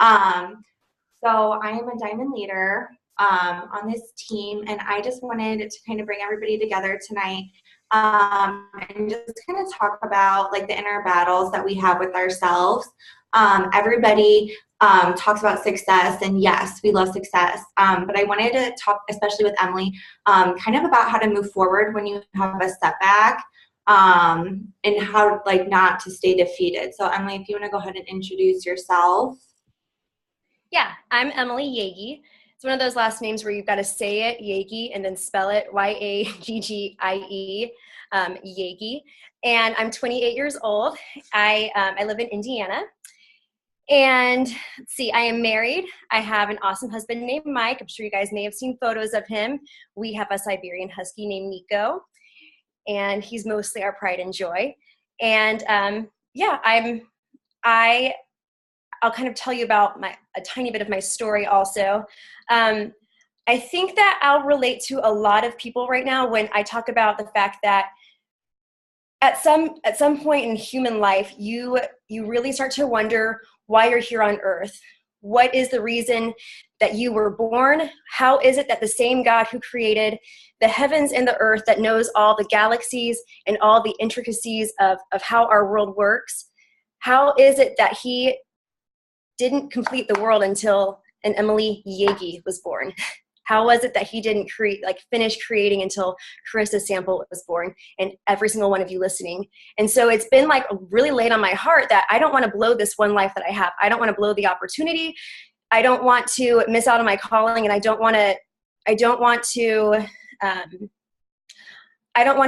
So I am a diamond leader on this team, and I just wanted to kind of bring everybody together tonight and just kind of talk about like the inner battles that we have with ourselves. Everybody talks about success, and yes, we love success. But I wanted to talk, especially with Emilee, kind of about how to move forward when you have a setback, and how like not to stay defeated. So Emilee, if you want to go ahead and introduce yourself. Yeah, I'm Emilee Yaggie. It's one of those last names where you've got to say it, Yaggie, and then spell it Yaggie, Yaggie. And I'm 28 years old. I live in Indiana. And let's see, I am married. I have an awesome husband named Mike. I'm sure you guys may have seen photos of him. We have a Siberian Husky named Nico, and he's mostly our pride and joy. And yeah, I'll kind of tell you about a tiny bit of my story also. I think that I'll relate to a lot of people right now when I talk about the fact that at some point in human life, you really start to wonder why you're here on earth. What is the reason that you were born? How is it that the same God who created the heavens and the earth, that knows all the galaxies and all the intricacies of how our world works, how is it that he didn't complete the world until an Emilee Yaggie was born? How was it that he didn't finish creating until Carissa Sample was born, and every single one of you listening? And so it's been like really laid on my heart that I don't want to blow this one life that I have. I don't want to blow the opportunity. I don't want to miss out on my calling, and I don't want to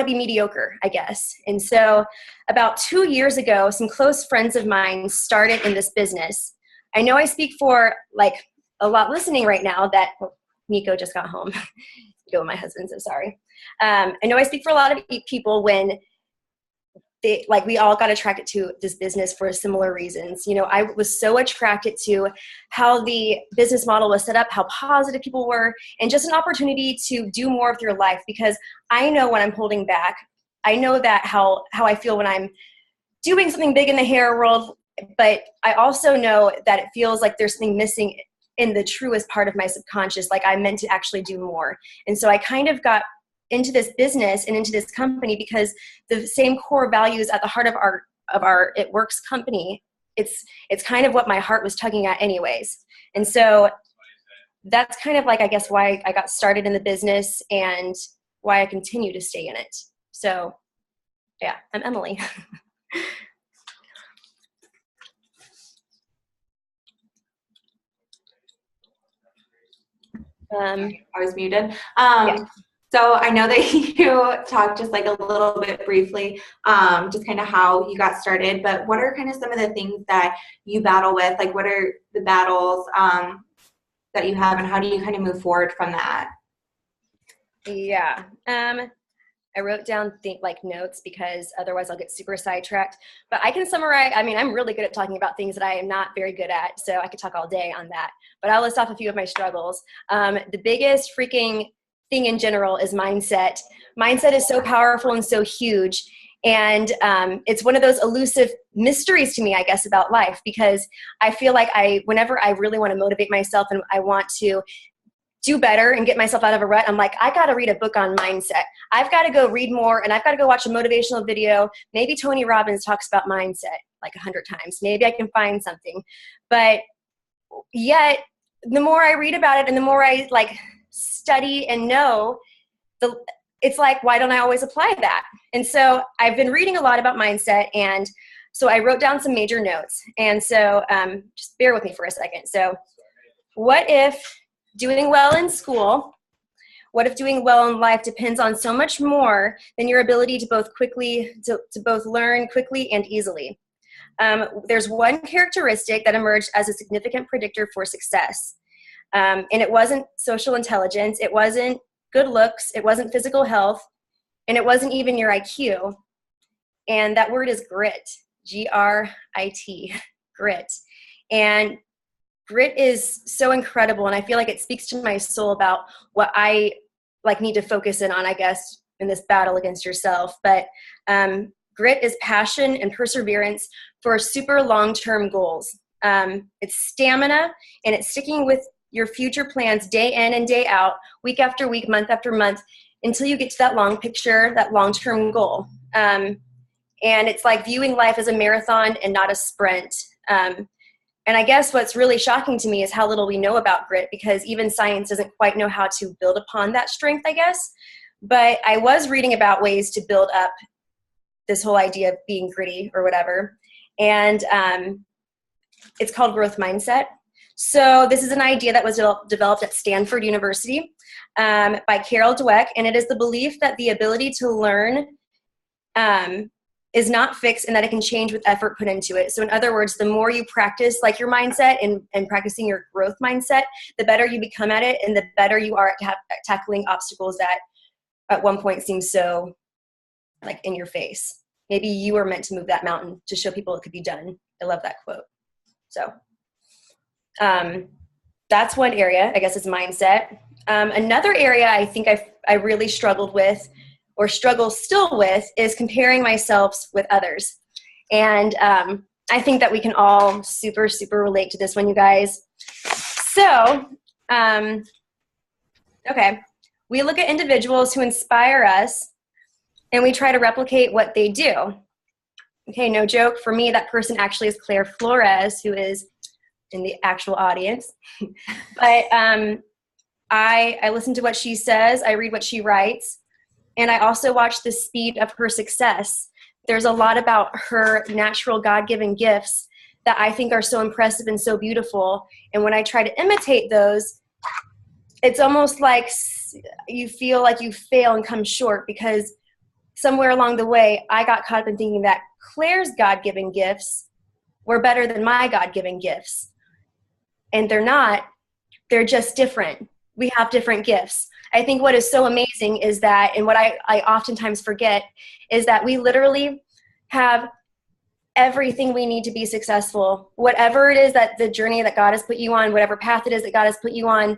be mediocre, I guess. And so about 2 years ago, some close friends of mine started in this business. I know I speak for like a lot listening right now that Nico just got home. Nico, my husband, so sorry. I know I speak for a lot of people when we all got attracted to this business for similar reasons. You know, I was so attracted to how the business model was set up, how positive people were, and just an opportunity to do more with your life, because I know when I'm holding back. I know that how I feel when I'm doing something big in the hair world, but I also know that it feels like there's something missing in the truest part of my subconscious, like I meant to actually do more. And so I kind of got into this business and into this company because the same core values at the heart of our It Works company, it's kind of what my heart was tugging at anyways. And so that's kind of like, I guess, why I got started in the business and why I continue to stay in it. So yeah, I'm Emilee. I was muted. Yeah. So I know that you talked just like a little bit briefly, just kind of how you got started, but what are kind of some of the things that you battle with? Like what are the battles that you have, and how do you kind of move forward from that? Yeah. I wrote down notes because otherwise I'll get super sidetracked. But I can summarize. I mean, I'm really good at talking about things that I am not very good at, so I could talk all day on that. But I'll list off a few of my struggles. The biggest freaking thing in general is mindset. Mindset is so powerful and so huge. And it's one of those elusive mysteries to me, I guess, about life, because I feel like whenever I really want to motivate myself and I want to do better and get myself out of a rut, I'm like, I got to read a book on mindset. I've got to go read more, and I've got to go watch a motivational video. Maybe Tony Robbins talks about mindset like 100 times. Maybe I can find something. But yet, the more I read about it and the more I study and know, it's like, why don't I always apply that? And so I've been reading a lot about mindset, and so I wrote down some major notes. And so just bear with me for a second. So what if doing well in school, what if doing well in life depends on so much more than your ability to both learn quickly and easily? There's one characteristic that emerged as a significant predictor for success. And it wasn't social intelligence, it wasn't good looks, it wasn't physical health, and it wasn't even your IQ. And that word is grit, G-R-I-T, grit. And grit is so incredible, and I feel like it speaks to my soul about what I need to focus in on, I guess, in this battle against yourself. But grit is passion and perseverance for super long-term goals. It's stamina, and it's sticking with your future plans day in and day out, week after week, month after month, until you get to that long picture, that long-term goal. And it's like viewing life as a marathon and not a sprint. And I guess what's really shocking to me is how little we know about grit, because even science doesn't quite know how to build upon that strength, I guess. But I was reading about ways to build up this whole idea of being gritty or whatever. And it's called growth mindset. So this is an idea that was developed at Stanford University by Carol Dweck. And it is the belief that the ability to learn is not fixed, and that it can change with effort put into it. So in other words, the more you practice like your mindset and practicing your growth mindset, the better you become at it, and the better you are at tackling obstacles that at one point seem so like in your face. Maybe you were meant to move that mountain to show people it could be done. I love that quote. So that's one area, I guess, is mindset. Another area I think I really struggled with, or struggle still with, is comparing myself with others. And I think that we can all super, super relate to this one, you guys. So, okay, we look at individuals who inspire us, and we try to replicate what they do. Okay, no joke. For me, that person actually is Claire Flores, who is in the actual audience. But I listen to what she says. I read what she writes. And I also watch the speed of her success. There's a lot about her natural God-given gifts that I think are so impressive and so beautiful. And when I try to imitate those, it's almost like you feel like you fail and come short, because somewhere along the way, I got caught up in thinking that Claire's God-given gifts were better than my God-given gifts. And they're not. They're just different. We have different gifts. I think what is so amazing is that, and what I oftentimes forget, is that we literally have everything we need to be successful. Whatever it is that the journey that God has put you on, whatever path it is that God has put you on,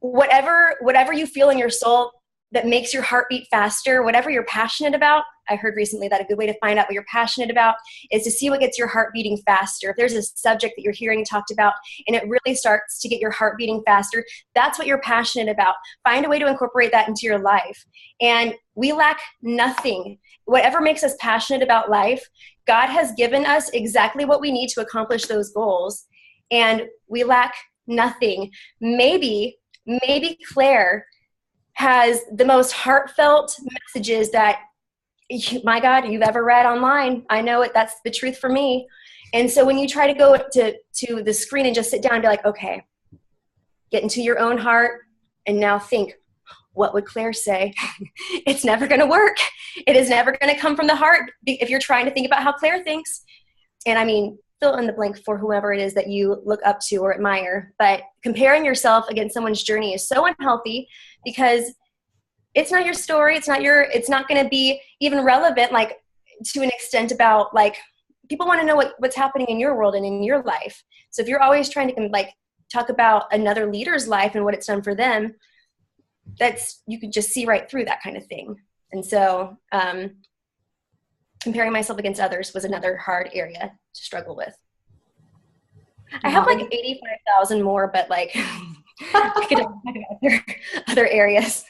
whatever you feel in your soul that makes your heart beat faster, whatever you're passionate about. I heard recently that a good way to find out what you're passionate about is to see what gets your heart beating faster. If there's a subject that you're hearing talked about and it really starts to get your heart beating faster, that's what you're passionate about. Find a way to incorporate that into your life. And we lack nothing. Whatever makes us passionate about life, God has given us exactly what we need to accomplish those goals. And we lack nothing. Maybe Claire has the most heartfelt messages that, my God, you've ever read online. I know it. That's the truth for me. And so when you try to go to the screen and just sit down and be like, okay, get into your own heart and now think, what would Claire say? It's never going to work. It is never going to come from the heart if you're trying to think about how Claire thinks. And I mean, fill in the blank for whoever it is that you look up to or admire. But comparing yourself against someone's journey is so unhealthy, because it's not your story. It's not going to be even relevant, like, to an extent about, like, people want to know what's happening in your world and in your life. So if you're always trying to, like, talk about another leader's life and what it's done for them, you could just see right through that kind of thing. And so comparing myself against others was another hard area to struggle with. I have like 85,000 more, but like I could talk about other areas.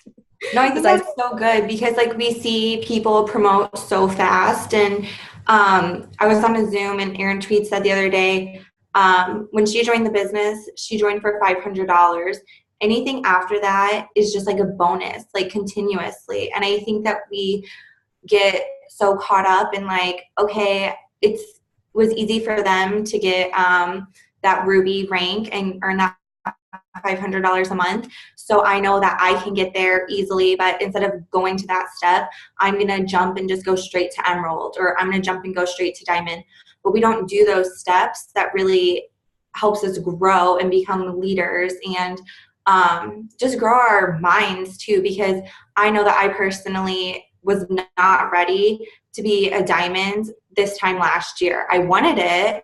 No, I think that's so good, because like we see people promote so fast. And I was on a Zoom, and Erin Tweed said the other day, when she joined the business, she joined for $500. Anything after that is just like a bonus, like continuously. And I think that we get so caught up in like, okay, it was easy for them to get that Ruby rank and earn that $500 a month. So I know that I can get there easily, but instead of going to that step, I'm going to jump and just go straight to Emerald, or I'm going to jump and go straight to Diamond. But we don't do those steps that really helps us grow and become leaders, and just grow our minds too, because I know that I personally was not ready to be a diamond this time last year. I wanted it.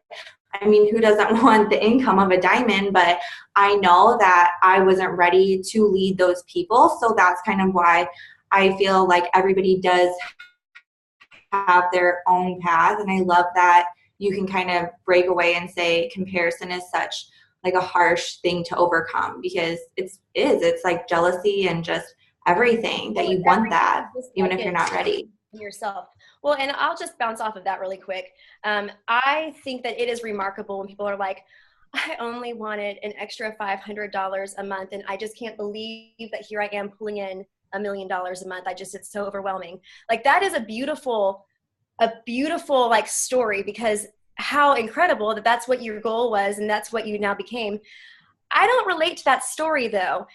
I mean, who doesn't want the income of a diamond? But I know that I wasn't ready to lead those people. So that's kind of why I feel like everybody does have their own path. And I love that you can kind of break away and say comparison is such like a harsh thing to overcome, because it's like jealousy and just everything that you want that even if you're not ready. Yourself. Well, and I'll just bounce off of that really quick. I think that it is remarkable when people are like, I only wanted an extra $500 a month, and I just can't believe that here I am pulling in $1 million a month. It's so overwhelming. Like, that is a beautiful like story, because how incredible that that's what your goal was and that's what you now became. I don't relate to that story though.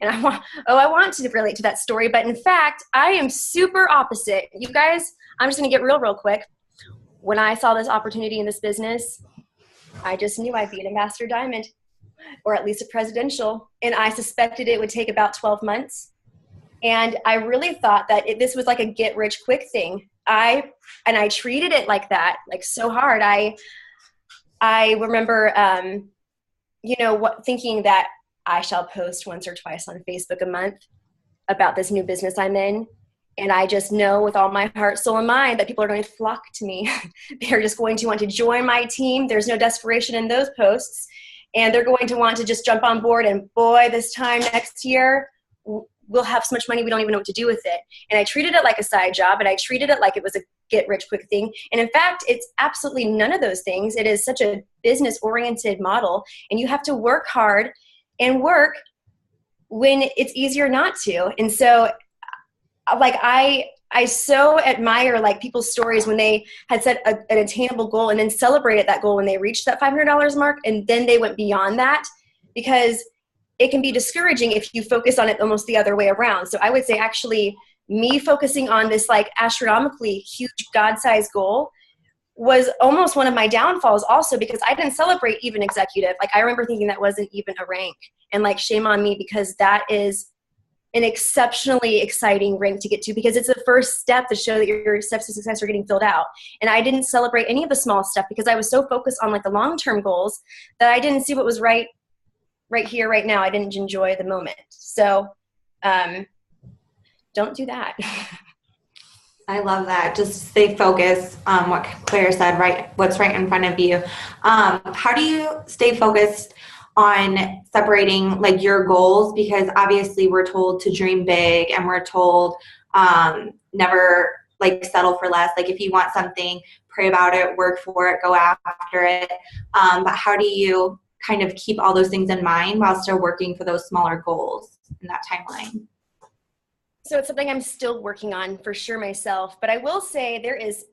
And I want to relate to that story, but in fact, I am super opposite. You guys, I'm just going to get real quick. When I saw this opportunity in this business, I just knew I'd be an ambassador diamond, or at least a presidential, and I suspected it would take about 12 months. And I really thought that this was like a get rich quick thing. I treated it like that, like so hard. I remember, thinking that I shall post once or twice on Facebook a month about this new business I'm in. And I just know with all my heart, soul, and mind that people are going to flock to me. They're just going to want to join my team. There's no desperation in those posts. And they're going to want to just jump on board. And boy, this time next year, we'll have so much money we don't even know what to do with it. And I treated it like a side job, and I treated it like it was a get rich quick thing. And in fact, it's absolutely none of those things. It is such a business oriented model, and you have to work hard and work when it's easier not to. And so like I so admire like people's stories when they had set an attainable goal and then celebrated that goal when they reached that $500 mark, and then they went beyond that, because it can be discouraging if you focus on it almost the other way around. So I would say actually me focusing on this like astronomically huge God-sized goal was almost one of my downfalls also, because I didn't celebrate even executive. Like I remember thinking that wasn't even a rank, and like shame on me, because that is an exceptionally exciting rank to get to, because it's the first step to show that your steps to success are getting filled out. And I didn't celebrate any of the small stuff because I was so focused on like the long-term goals that I didn't see what was right here, right now. I didn't enjoy the moment. So don't do that. I love that. Just stay focused on what Claire said, right? What's right in front of you. How do you stay focused on separating like your goals? Because obviously we're told to dream big, and we're told never like settle for less. Like if you want something, pray about it, work for it, go after it. But how do you kind of keep all those things in mind while still working for those smaller goals in that timeline? So it's something I'm still working on for sure myself, but I will say there is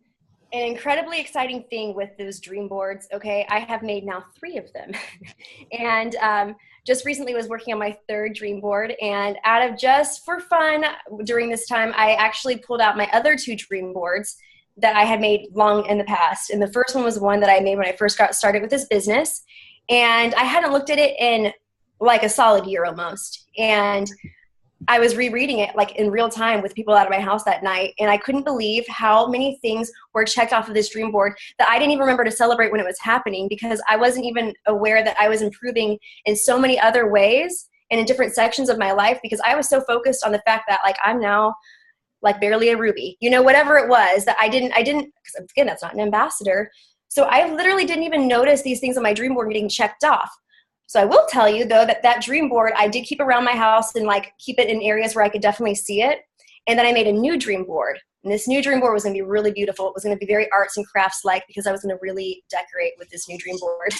an incredibly exciting thing with those dream boards. Okay. I have made now 3 of them and just recently was working on my 3rd dream board, and out of just for fun during this time, I actually pulled out my other 2 dream boards that I had made long in the past. And the first one was one that I made when I first got started with this business, and I hadn't looked at it in like a solid year almost. And I was rereading it like in real time with people out of my house that night, and I couldn't believe how many things were checked off of this dream board that I didn't even remember to celebrate when it was happening, because I wasn't even aware that I was improving in so many other ways and in different sections of my life, because I was so focused on the fact that like I'm now like barely a Ruby, whatever it was that I didn't, because again, that's not an ambassador. So I literally didn't even notice these things on my dream board getting checked off. So I will tell you though that dream board I did keep around my house and like keep it in areas where I could definitely see it. And then I made a new dream board. And this new dream board was going to be really beautiful. It was going to be very arts and crafts like, because I was going to really decorate with this new dream board.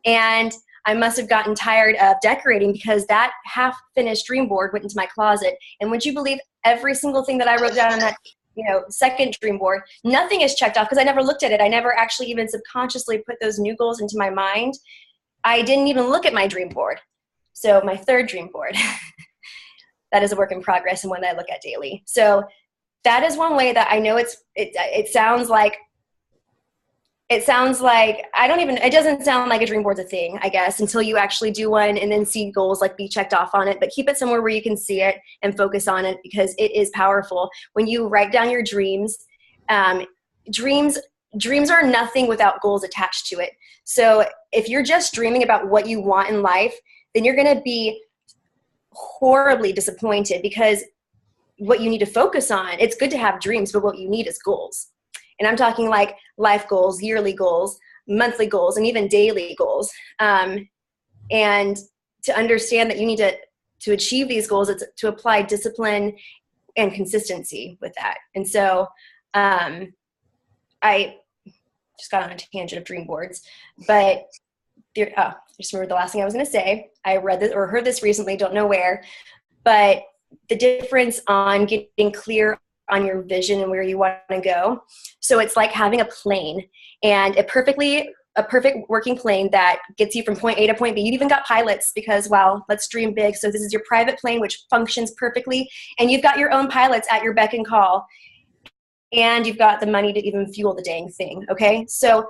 And I must have gotten tired of decorating, because that half finished dream board went into my closet. And would you believe every single thing that I wrote down on that second dream board, nothing is checked off, because I never looked at it. I never actually even subconsciously put those new goals into my mind. I didn't even look at my dream board. So my 3rd dream board, that is a work in progress and one that I look at daily. So that is one way that I know it sounds like it doesn't sound like a dream board's a thing, I guess, until you actually do one and then see goals like be checked off on it. But keep it somewhere where you can see it and focus on it, because it is powerful. When you write down your dreams, dreams are nothing without goals attached to it. So if you're just dreaming about what you want in life, then you're going to be horribly disappointed, because what you need to focus on, it's good to have dreams, but what you need is goals. And I'm talking like life goals, yearly goals, monthly goals, and even daily goals. And to understand that you need to achieve these goals, it's to apply discipline and consistency with that. And so I just got on a tangent of dream boards, but I just remembered the last thing I was going to say. I read this or heard this recently, don't know where, but the difference on getting clear on your vision and where you want to go. So it's like having a plane, and a perfect working plane that gets you from point A to point B. You've even got pilots because, wow, let's dream big. So this is your private plane, which functions perfectly, and you've got your own pilots at your beck and call, and you've got the money to even fuel the dang thing. Okay, so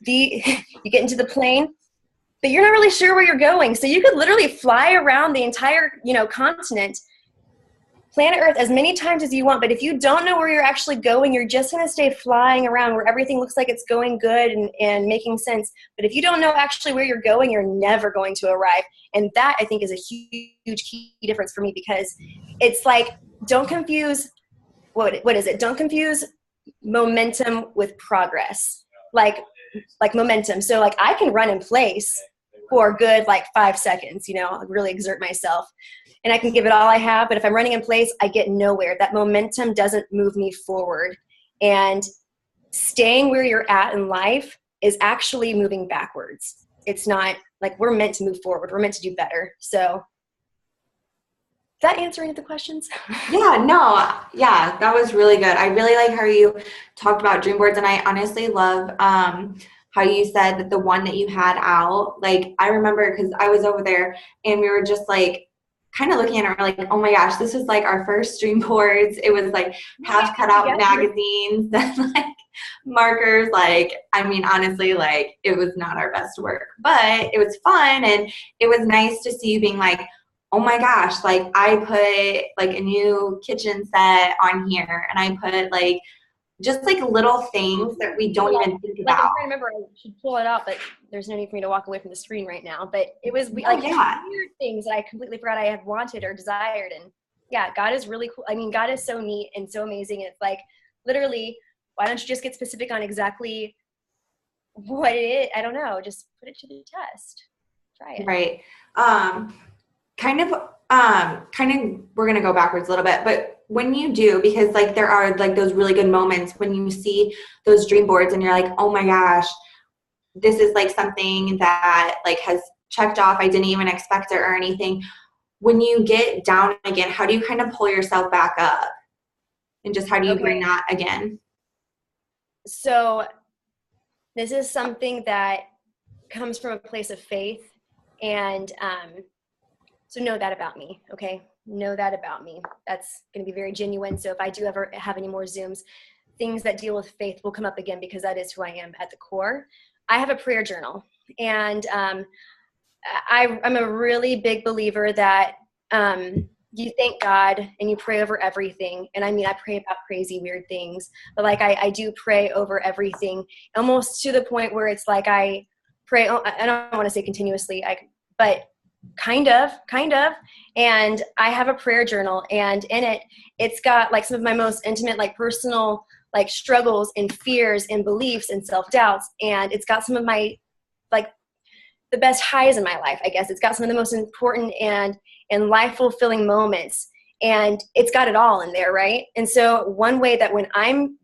you get into the plane, but you're not really sure where you're going. So you could literally fly around the entire, continent, planet Earth, as many times as you want. But if you don't know where you're actually going, you're just going to stay flying around where everything looks like it's going good and making sense. But if you don't know actually where you're going, you're never going to arrive. And that, I think, is a huge key difference for me, because it's like, don't confuse, what is it? Don't confuse momentum with progress. Like momentum. So like I can run in place for a good 5 seconds, really exert myself, and I can give it all I have. But if I'm running in place, I get nowhere. That momentum doesn't move me forward. And staying where you're at in life is actually moving backwards. It's not like we're meant to move forward. We're meant to do better. So does that answer any of the questions? Yeah, no, yeah, that was really good. I really like how you talked about dream boards, and I honestly love how you said that the one that you had out, I remember because I was over there and we were just kind of looking at it, we're like, oh my gosh, this was our first dream boards. It was half cut out magazines and markers. I mean, honestly, it was not our best work, but it was fun, and it was nice to see you being oh my gosh, I put a new kitchen set on here, and I put just little things that we don't even think about. I'm trying to remember, I should pull it out, but there's no need for me to walk away from the screen right now. But it was weird things that I completely forgot I had wanted or desired. And yeah, God is really cool. I mean, God is so neat and so amazing. It's literally, why don't you just get specific on exactly what it is? I don't know. Just put it to the test. Try it. Right. Kind of, we're going to go backwards a little bit, but when you do, because there are those really good moments when you see those dream boards and you're oh my gosh, this is something that has checked off. I didn't even expect it or anything. When you get down again, how do you kind of pull yourself back up, and just how do you bring that again? So this is something that comes from a place of faith, and, so know that about me, okay? Know that about me. That's going to be very genuine. So if I do ever have any more Zooms, things that deal with faith will come up again, because that is who I am at the core. I have a prayer journal, and I'm a really big believer that you thank God and you pray over everything. And I mean, I pray about crazy, weird things, but I do pray over everything, almost to the point where it's I pray, I don't want to say continuously, but kind of, and I have a prayer journal, and in it, it's got some of my most intimate, personal, struggles and fears and beliefs and self-doubts, and it's got some of my, the best highs in my life, I guess. It's got some of the most important and life-fulfilling moments, and it's got it all in there, right? And so one way that when I'm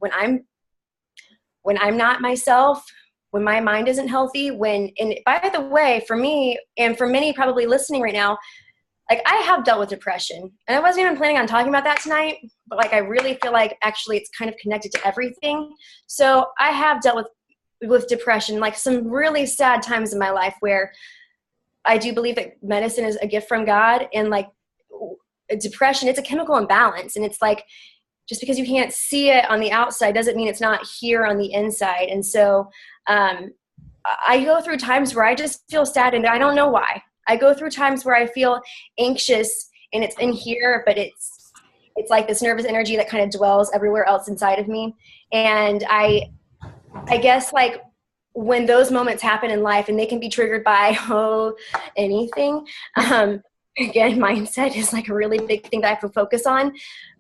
not myself, when my mind isn't healthy, and by the way, for me and for many probably listening right now, I have dealt with depression, and I wasn't even planning on talking about that tonight, but I really feel actually it's kind of connected to everything. So I have dealt with depression, some really sad times in my life where I do believe that medicine is a gift from God, and depression, it's a chemical imbalance, and it's just because you can't see it on the outside doesn't mean it's not here on the inside. And so I go through times where I just feel sad, and I don't know why. I go through times where I feel anxious, and it's in here, but it's this nervous energy that kind of dwells everywhere else inside of me. And I guess when those moments happen in life, and they can be triggered by anything, again, mindset is like a really big thing that I have to focus on.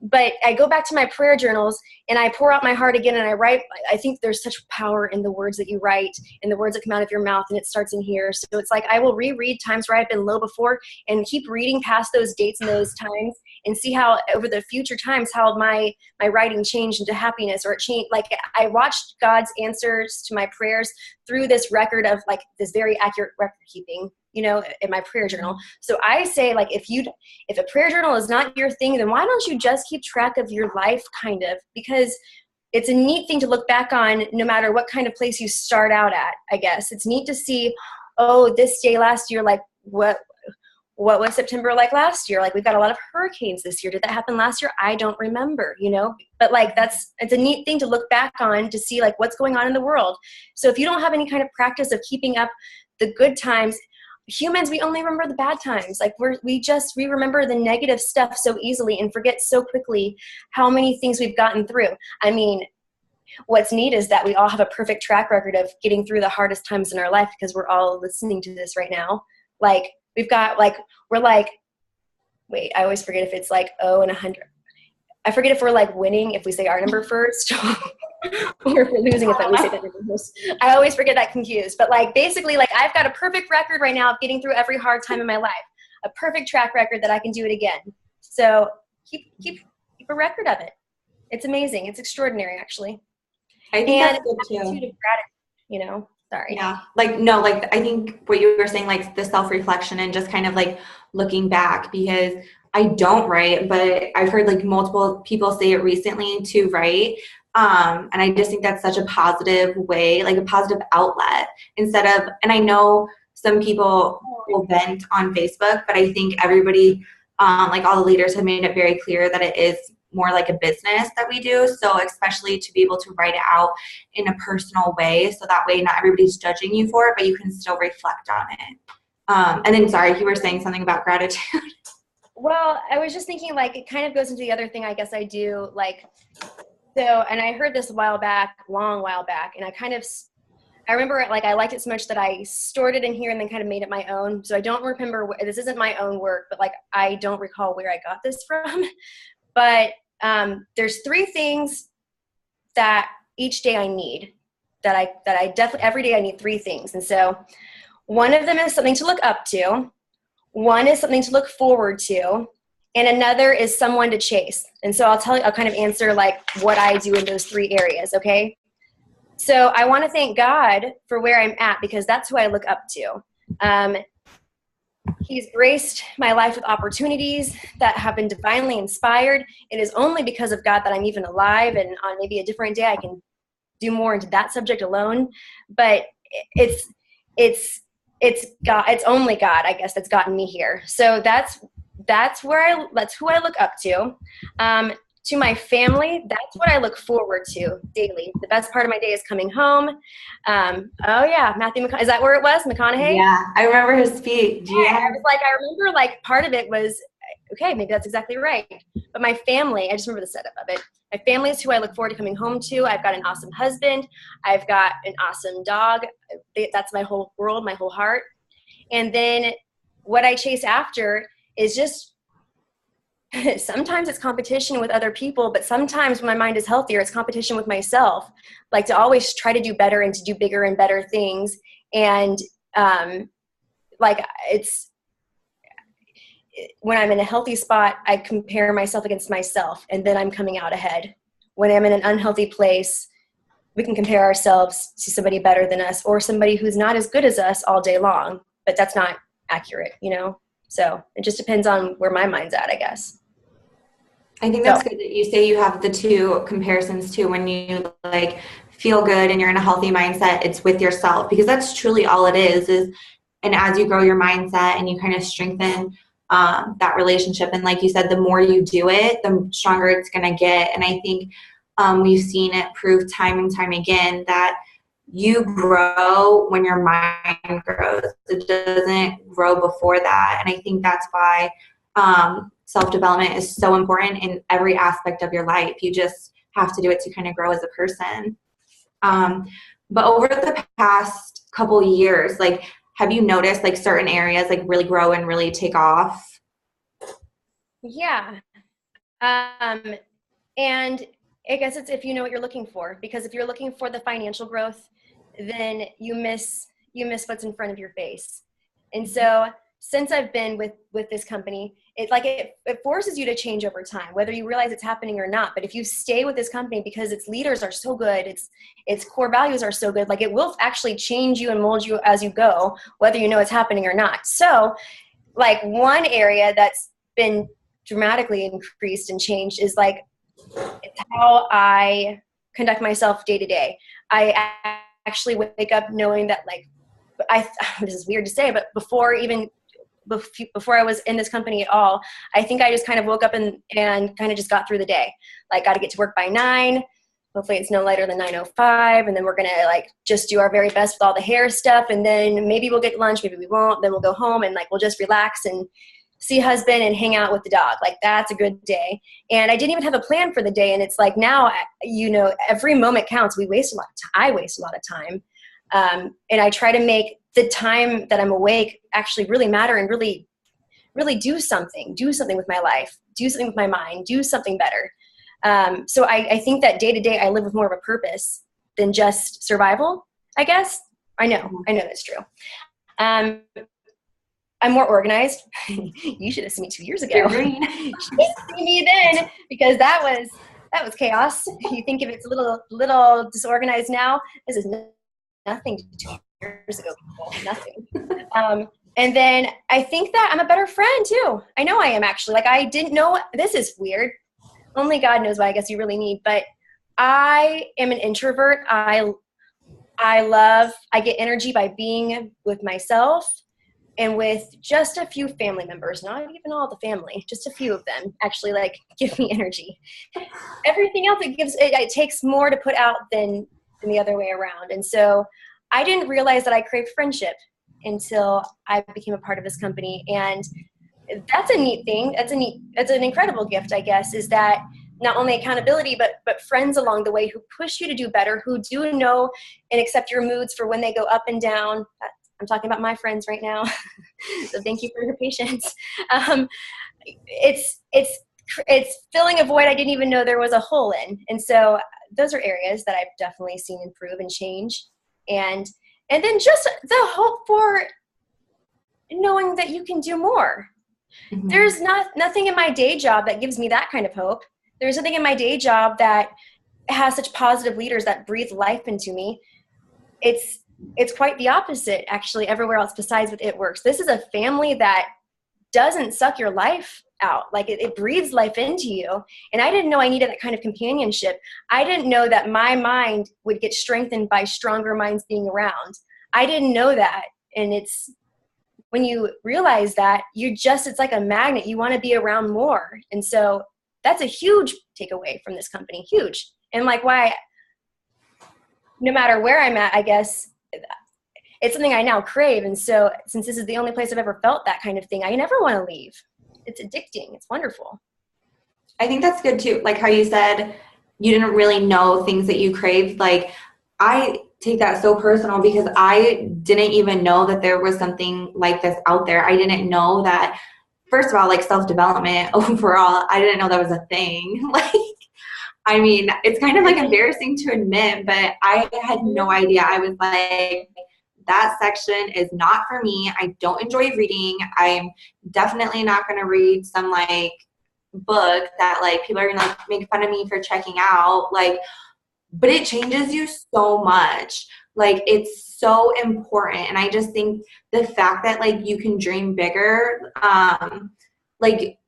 But I go back to my prayer journals and I pour out my heart again and I write. I think there's such power in the words that you write and the words that come out of your mouth, and it starts in here. So it's like I will reread times where I've been low before and keep reading past those dates and those times and see how over the future times how my writing changed into happiness, or it changed. Like I watched God's answers to my prayers through this record of like this very accurate record keeping, you know, in my prayer journal. So I say, like, if a prayer journal is not your thing, then why don't you just keep track of your life, kind of, because it's a neat thing to look back on no matter what kind of place you start out at, I guess. It's neat to see, oh, this day last year, like what was September like last year? Like we've got a lot of hurricanes this year. Did that happen last year? I don't remember, you know, but like it's a neat thing to look back on to see like what's going on in the world. So if you don't have any kind of practice of keeping up the good times, humans, we only remember the bad times. Like we remember the negative stuff so easily and forget so quickly how many things we've gotten through. I mean, what's neat is that we all have a perfect track record of getting through the hardest times in our life because we're all listening to this right now. Like we've got like, we're like, wait, I always forget if it's like 0 and 100. I forget if we're like winning if we say our number first or if we're losing if we say that number first. I always forget that confused. But like basically like I've got a perfect record right now of getting through every hard time in my life. A perfect track record that I can do it again. So keep a record of it. It's amazing. It's extraordinary actually. I think and that's good too. Attitude of gratitude, you know. Sorry. Yeah. Like, no, like I think what you were saying, like the self-reflection and just kind of like looking back, because I don't write, but I've heard like multiple people say it recently to write. And I just think that's such a positive way, like a positive outlet instead of, and I know some people will vent on Facebook, but I think everybody, like all the leaders have made it very clear that it is more like a business that we do. So especially to be able to write it out in a personal way. So that way not everybody's judging you for it, but you can still reflect on it. And then, sorry, you were saying something about gratitude. Well, I was just thinking like it kind of goes into the other thing I guess I do. Like, so, and I heard this long while back, and I remember it, like I liked it so much that I stored it in here and then kind of made it my own. So I don't remember, this isn't my own work, but like I don't recall where I got this from. But there's 3 things that each day I need, that I definitely, every day I need 3 things. And so one of them is something to look up to. One is something to look forward to, and another is someone to chase. And so I'll kind of answer like what I do in those 3 areas, okay? So I want to thank God for where I'm at, because that's who I look up to. He's graced my life with opportunities that have been divinely inspired. It is only because of God that I'm even alive, and on maybe a different day I can do more into that subject alone. But it's God. It's only God, I guess, that's gotten me here. So that's who I look up to. To my family, that's what I look forward to daily. The best part of my day is coming home. Oh yeah, Matthew McConaughey. Is that where it was? McConaughey? Yeah, I remember his speech. Yeah, I remember like part of it was, okay, maybe that's exactly right. But my family, I just remember the setup of it. My family is who I look forward to coming home to. I've got an awesome husband. I've got an awesome dog. That's my whole world, my whole heart. And then what I chase after is just, sometimes it's competition with other people, but sometimes when my mind is healthier, it's competition with myself. Like to always try to do better and to do bigger and better things. And like when I'm in a healthy spot, I compare myself against myself, and then I'm coming out ahead. When I'm in an unhealthy place, we can compare ourselves to somebody better than us or somebody who's not as good as us all day long, but that's not accurate, you know? So it just depends on where my mind's at, I guess. I think that's good that you say you have the 2 comparisons too. When you like feel good and you're in a healthy mindset, it's with yourself, because that's truly all it is. And as you grow your mindset and you kind of strengthen that relationship, and like you said, the more you do it, the stronger it's going to get. And I think we've seen it prove time and time again that you grow when your mind grows. It doesn't grow before that. And I think that's why self-development is so important in every aspect of your life. You just have to do it to kind of grow as a person. But over the past couple years, like, have you noticed like certain areas like really grow and really take off Yeah. And I guess it's if you know what you're looking for, because if you're looking for the financial growth, then you miss what's in front of your face. And so since I've been with this company, it forces you to change over time, whether you realize it's happening or not. But if you stay with this company because its leaders are so good, its core values are so good, like it will actually change you and mold you as you go, whether you know it's happening or not. So like one area that's been dramatically increased and changed is like it's how I conduct myself day to day. I actually wake up knowing that like this is weird to say, but before I was in this company at all, I think I just kind of woke up and kind of just got through the day. Like got to get to work by 9. Hopefully it's no later than 9:05, and then we're gonna like just do our very best with all the hair stuff, and then maybe we'll get lunch, maybe we won't. Then we'll go home and like we'll just relax and see husband and hang out with the dog. Like that's a good day. And I didn't even have a plan for the day. And it's like now, you know, every moment counts. We waste a lot of time. I waste a lot of time. And I try to make the time that I'm awake actually really matter and really, really do something with my life, do something with my mind, do something better. So I think that day to day, I live with more of a purpose than just survival, I guess. I know that's true. I'm more organized. You should have seen me 2 years ago. You should have seen me then, because that was chaos. You think if it's a little disorganized now, this is nothing to 2 years ago, people. Nothing. And then I think that I'm a better friend too. I know I am actually. Like I didn't know, this is weird. Only God knows what I guess you really need. But I am an introvert. I get energy by being with myself and with just a few family members, not even all the family, just a few of them actually like give me energy. Everything else it takes more to put out than the other way around. And so I didn't realize that I craved friendship until I became a part of this company. And that's a neat thing. That's an incredible gift, I guess, is that not only accountability, but friends along the way who push you to do better, who do know and accept your moods for when they go up and down. I'm talking about my friends right now. So thank you for your patience. It's filling a void I didn't even know there was a hole in. And so those are areas that I've definitely seen improve and change. And then just the hope for knowing that you can do more. Mm-hmm. There's nothing in my day job that gives me that kind of hope. There's nothing in my day job that has such positive leaders that breathe life into me. It's quite the opposite, actually, everywhere else besides with It Works. This is a family that doesn't suck your life out. Like it breathes life into you. And I didn't know I needed that kind of companionship. I didn't know that my mind would get strengthened by stronger minds being around. I didn't know that. And it's when you realize that, it's like a magnet. You want to be around more. And so that's a huge takeaway from this company. Huge. And like why, no matter where I'm at, I guess, it's something I now crave. And so since this is the only place I've ever felt that kind of thing, I never want to leave. It's addicting. It's wonderful. I think that's good too. Like how you said, you didn't really know things that you craved. Like I take that so personal because I didn't even know that there was something like this out there. I didn't know that, first of all, like self-development overall, I didn't know that was a thing. Like, I mean, it's kind of like embarrassing to admit, but I had no idea. I was like, that section is not for me. I don't enjoy reading. I'm definitely not going to read some like book that like people are going to like make fun of me for checking out. Like, but it changes you so much. Like it's so important. And I just think the fact that like you can dream bigger, like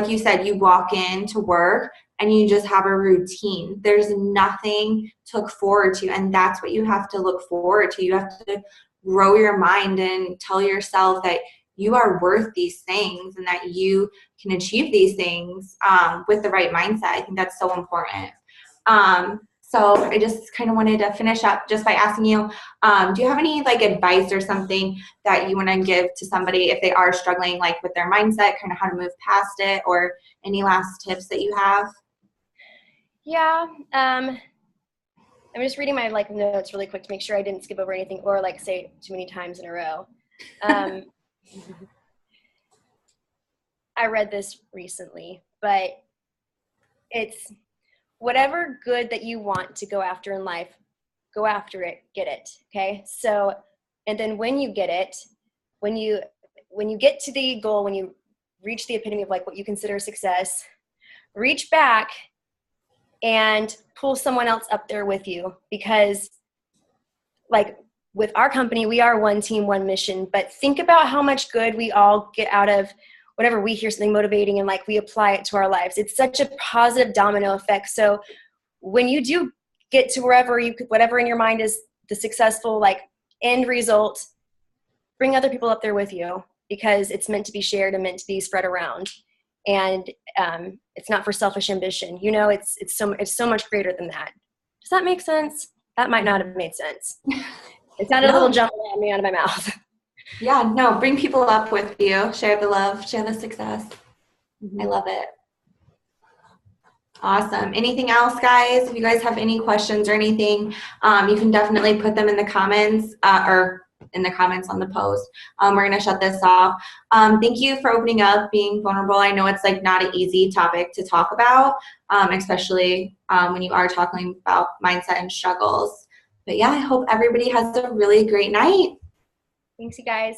you said, you walk into work and you just have a routine. There's nothing to look forward to. And that's what you have to look forward to. You have to grow your mind and tell yourself that you are worth these things and that you can achieve these things with the right mindset. I think that's so important. So I just kind of wanted to finish up just by asking you, do you have any like advice or something that you want to give to somebody if they are struggling like with their mindset, kind of how to move past it, or any last tips that you have? Yeah. I'm just reading my like notes really quick to make sure I didn't skip over anything or like say too many times in a row. I read this recently, but it's whatever good that you want to go after in life, go after it, get it. Okay. So, and then when you get it, when you get to the goal, when you reach the epitome of like what you consider success, reach back and pull someone else up there with you, because like with our company, we are one team, one mission, but think about how much good we all get out of whenever we hear something motivating and like we apply it to our lives. It's such a positive domino effect. So when you do get to wherever whatever in your mind is the successful like end result, bring other people up there with you, because it's meant to be shared and meant to be spread around. And it's not for selfish ambition. You know, it's so much greater than that. Does that make sense? That might not have made sense. It sounded a little jumpy at me out of my mouth. Yeah, no, bring people up with you. Share the love, share the success. I love it. Awesome. Anything else, guys? If you guys have any questions or anything, you can definitely put them in the comments or in the comments on the post. We're going to shut this off. Thank you for opening up, being vulnerable. I know it's like not an easy topic to talk about, especially when you are talking about mindset and struggles. But yeah, I hope everybody has a really great night. Thanks, you guys.